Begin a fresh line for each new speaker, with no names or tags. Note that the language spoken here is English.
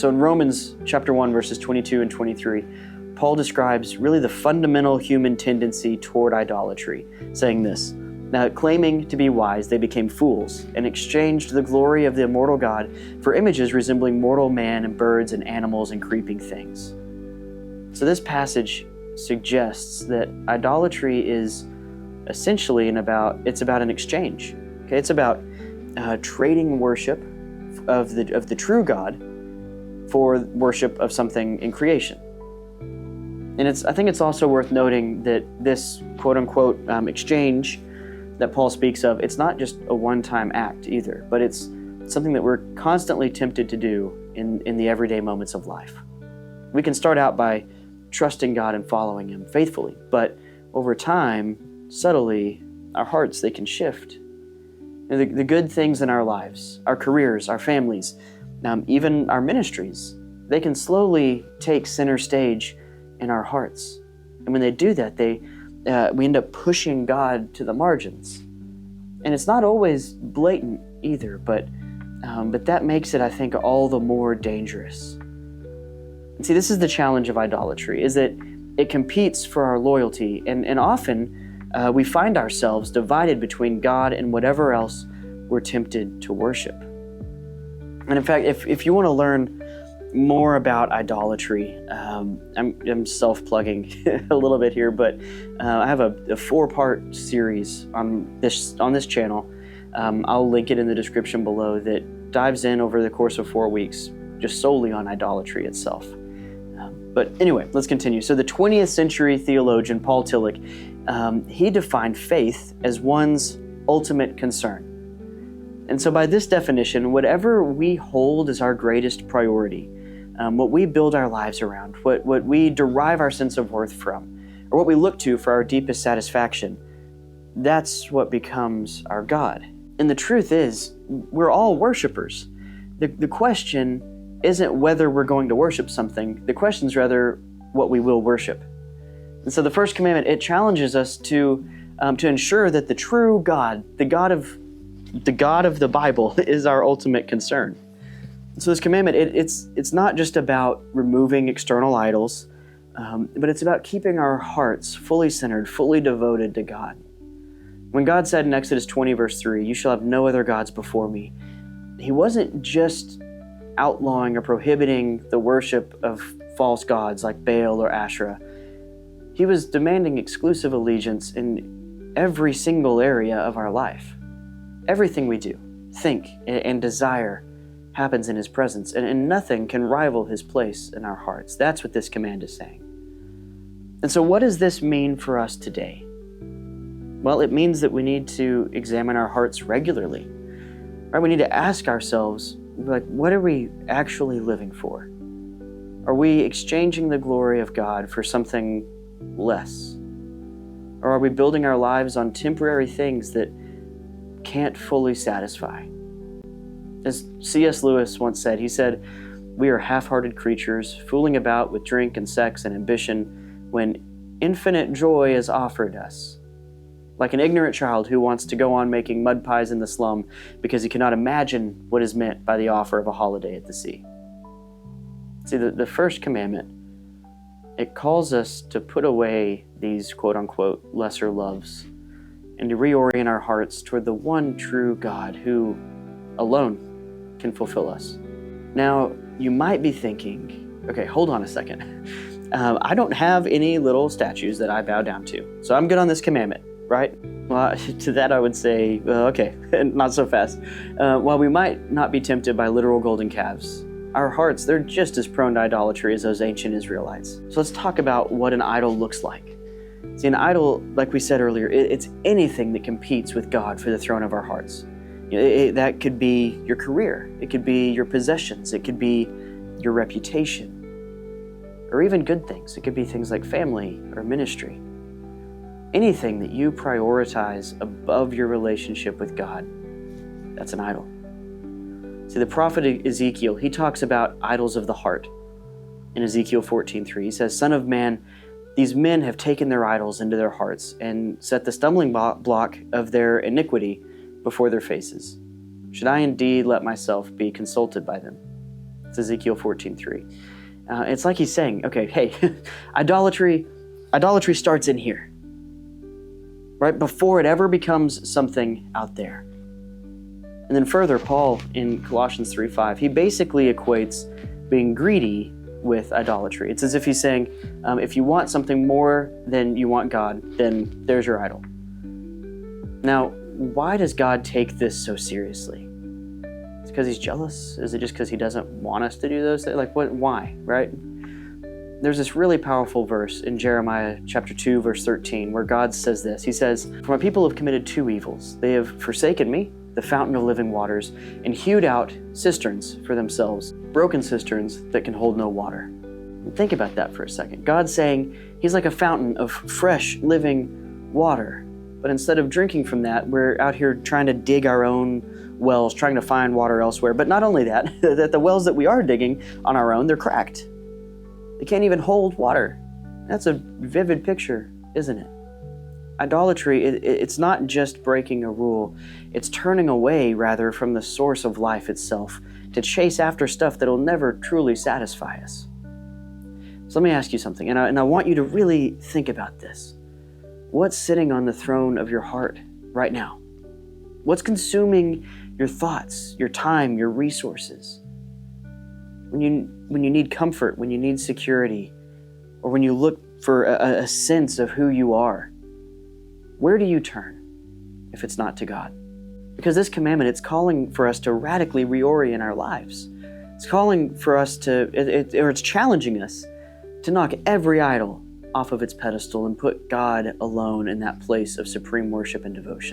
So in Romans chapter 1, verses 22 and 23, Paul describes really the fundamental human tendency toward idolatry, saying this: "Now, claiming to be wise, they became fools and exchanged the glory of the immortal God for images resembling mortal man and birds and animals and creeping things." So this passage suggests that idolatry is essentially about an exchange. Okay, it's about trading worship of the true God for worship of something in creation. And I think it's also worth noting that this quote-unquote exchange that Paul speaks of, it's not just a one-time act either, but it's something that we're constantly tempted to do in the everyday moments of life. We can start out by trusting God and following Him faithfully, but over time, subtly, our hearts, they can shift. The good things in our lives, our careers, our families, even our ministries, they can slowly take center stage in our hearts. And when they do that, we end up pushing God to the margins. And it's not always blatant either, but that makes it, I think, all the more dangerous. And see, this is the challenge of idolatry, is that it competes for our loyalty, and often we find ourselves divided between God and whatever else we're tempted to worship. And in fact, if you want to learn more about idolatry, I'm self-plugging a little bit here, but I have a 4-part series on this channel. I'll link it in the description below, that dives in over the course of 4 weeks just solely on idolatry itself. But anyway, let's continue. So the 20th century theologian Paul Tillich, he defined faith as one's ultimate concern. And so by this definition, whatever we hold as our greatest priority, what we build our lives around, what we derive our sense of worth from, or what we look to for our deepest satisfaction, that's what becomes our God. And the truth is, we're all worshipers. The question isn't whether we're going to worship something. The question is rather what we will worship. And so the first commandment, it challenges us to ensure that the true God, the God of the Bible, is our ultimate concern. So this commandment, it's not just about removing external idols, but it's about keeping our hearts fully centered, fully devoted to God. When God said in Exodus 20, verse 3, "You shall have no other gods before me," He wasn't just outlawing or prohibiting the worship of false gods like Baal or Asherah. He was demanding exclusive allegiance in every single area of our life. Everything we do, think, and desire happens in His presence, and nothing can rival His place in our hearts. That's what this command is saying. And so what does this mean for us today? Well, it means that we need to examine our hearts regularly. Right? We need to ask ourselves, what are we actually living for? Are we exchanging the glory of God for something less? Or are we building our lives on temporary things that can't fully satisfy? As C.S. Lewis once said, he said, "We are half-hearted creatures, fooling about with drink and sex and ambition when infinite joy is offered us. Like an ignorant child who wants to go on making mud pies in the slum because he cannot imagine what is meant by the offer of a holiday at the sea." See, the first commandment, it calls us to put away these quote-unquote lesser loves and to reorient our hearts toward the one true God who alone can fulfill us. Now, you might be thinking, okay, hold on a second. I don't have any little statues that I bow down to, so I'm good on this commandment, right? Well, to that I would say, okay, not so fast. While we might not be tempted by literal golden calves, our hearts, they're just as prone to idolatry as those ancient Israelites. So let's talk about what an idol looks like. See, an idol, like we said earlier, it's anything that competes with God for the throne of our hearts. That could be your career, it could be your possessions, it could be your reputation, or even good things. It could be things like family or ministry. Anything that you prioritize above your relationship with God, that's an idol. See, the prophet Ezekiel, he talks about idols of the heart. In Ezekiel 14:3, he says, "Son of man, these men have taken their idols into their hearts and set the stumbling block of their iniquity before their faces. Should I indeed let myself be consulted by them?" It's Ezekiel 14:3. It's like he's saying, okay, hey, idolatry starts in here, right? Before it ever becomes something out there. And then further, Paul in Colossians 3:5, he basically equates being greedy with idolatry. It's as if he's saying, if you want something more than you want God, then there's your idol. Now, why does God take this so seriously? It's because he's jealous? Is it just because he doesn't want us to do those things? Like, what? Why, right? There's this really powerful verse in Jeremiah chapter 2, verse 13, where God says this. He says, "For my people have committed two evils. They have forsaken me, the fountain of living waters, and hewed out cisterns for themselves, broken cisterns that can hold no water." Think about that for a second. God's saying he's like a fountain of fresh, living water. But instead of drinking from that, we're out here trying to dig our own wells, trying to find water elsewhere. But not only that, that the wells that we are digging on our own, they're cracked. They can't even hold water. That's a vivid picture, isn't it? Idolatry, it's not just breaking a rule. It's turning away, rather, from the source of life itself to chase after stuff that'll never truly satisfy us. So let me ask you something, and I want you to really think about this. What's sitting on the throne of your heart right now? What's consuming your thoughts, your time, your resources? When you need comfort, when you need security, or when you look for a sense of who you are, where do you turn if it's not to God? Because this commandment, it's calling for us to radically reorient our lives. It's calling for us to, or it's challenging us to knock every idol off of its pedestal and put God alone in that place of supreme worship and devotion.